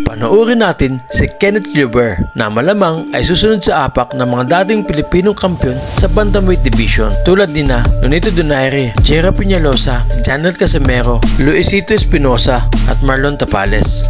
Panoorin natin si Kenneth Liober na malamang ay susunod sa apak ng mga dating Pilipinong kampiyon sa bantamweight division tulad nina Nonito Donaire, Jera Peñalosa, Janet Casimero, Luisito Espinosa at Marlon Tapales.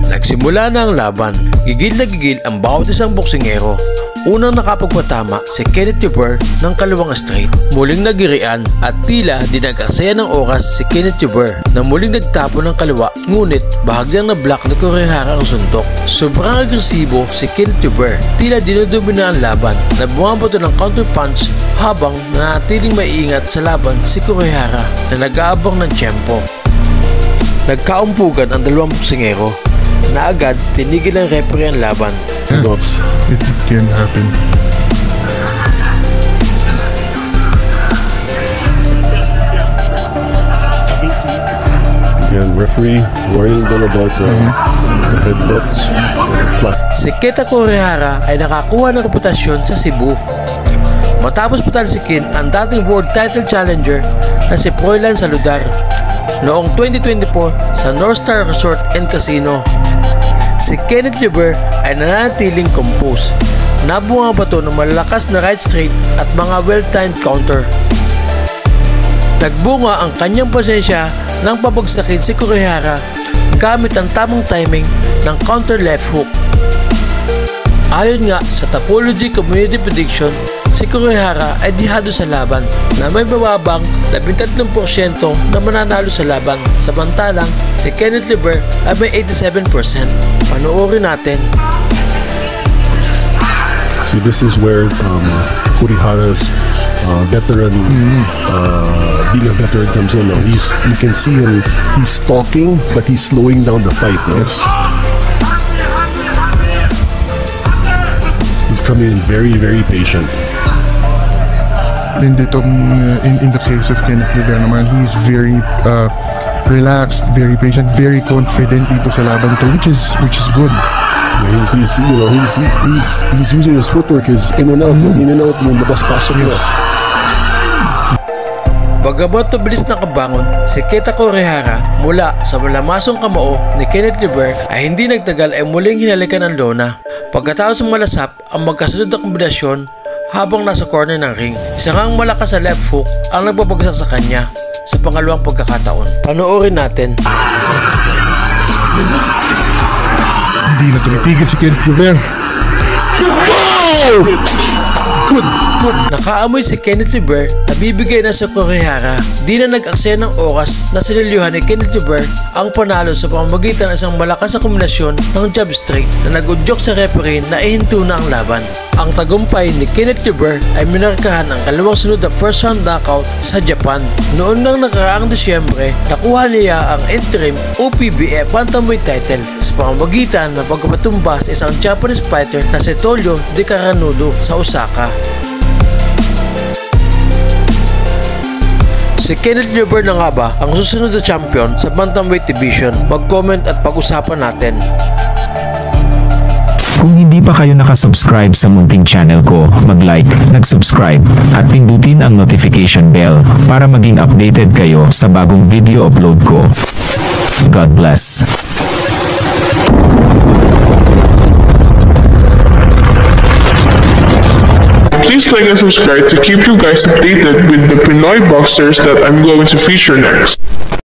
Nagsimula na ang laban, gigil na gigil ang bawat isang boksingero. Unang nakapagpatama si Kenneth Liober ng kalawang straight. Muling nagirian at tila di nag-aksaya ng oras si Kenneth Liober na muling nagtapo ng kaliwa, ngunit bahagyang na-block ni Kurihara ang suntok. Sobrang agresibo si Kenneth Liober, tila dinodomina ang laban na bumabato ng counter punch habang nanatiling maiingat sa laban si Kurihara na nag-aabang ng tiyempo. Nagkaumpugan ang dalawang boksingero na agad tinigil ng referee ang laban. It can happen. Again, referee worrying them about the headbutts. Si Keta Kurihara ay nakakuha ng reputasyon sa Cebu matapos patalsikin ang dating world title challenger na si Froilan Saludar noong 2024 sa North Star Resort and Casino. Si Kenneth Liober ay nananatiling composed. Nabunga ba ito ng malalakas na right straight at mga well-timed counter. Nagbunga ang kanyang pasensya nang pabagsakin si Kurihara gamit ang tamang timing ng counter left hook. Ayon nga sa Tapology Community Prediction, si Kurihara ay dihado sa laban na may bababang 13% na mananalo sa laban, samantalang si Kenneth Liober ay may 87%. Panoorin natin. See, this is where Kurihara's veteran, being a veteran comes in. No? You can see him, he's stalking, but he's slowing down the fight. No? Yes. He's coming in very, very patient. In the case of Kenneth Liober naman, he's very relaxed, very patient, very confident dito sa laban to, which is good. He's using his footwork, his in and out, yung labas-pasok niya. Bagamat mabilis na kabangon, si Keta Kurihara mula sa malamasong kamao ni Kenneth Liober ay hindi nagtagal ay muling hinalikan ng lona. Pagkatapos malasap ang magkasunod na kombinasyon habang nasa corner ng ring, isang ang malakas sa left hook ang nagbabagsak sa kanya sa pangalawang pagkakataon. Panoorin natin. Hindi na tumitigil si Kenneth Liober. Wow! Good. Nakaamoy si Kenneth Liober na bibigay na sa Kurihara. Di na nag-aksaya ng oras na sinilyuhan ni Kenneth Liober ang panalo sa pamamagitan ng isang malakas na kombinasyon ng jab straight na nag-udyok sa referee na ihinto na ang laban. Ang tagumpay ni Kenneth Liober ay minarkahan ang kalawang sunod na first round knockout sa Japan. Noon nang nakaraang Disyembre, nakuha niya ang interim OPBF bantamweight title sa pamamagitan ng pagkapatumba sa isang Japanese fighter na si Toyo De Caranudo sa Osaka. Si Kenneth Liober na nga ba ang susunod na champion sa bantamweight division? Mag-comment at pag-usapan natin. Kung hindi pa kayo nakasubscribe sa munting channel ko, mag-like, nag-subscribe, at pindutin ang notification bell para maging updated kayo sa bagong video upload ko. God bless. Please like and subscribe to keep you guys updated with the Pinoy boxers that I'm going to feature next.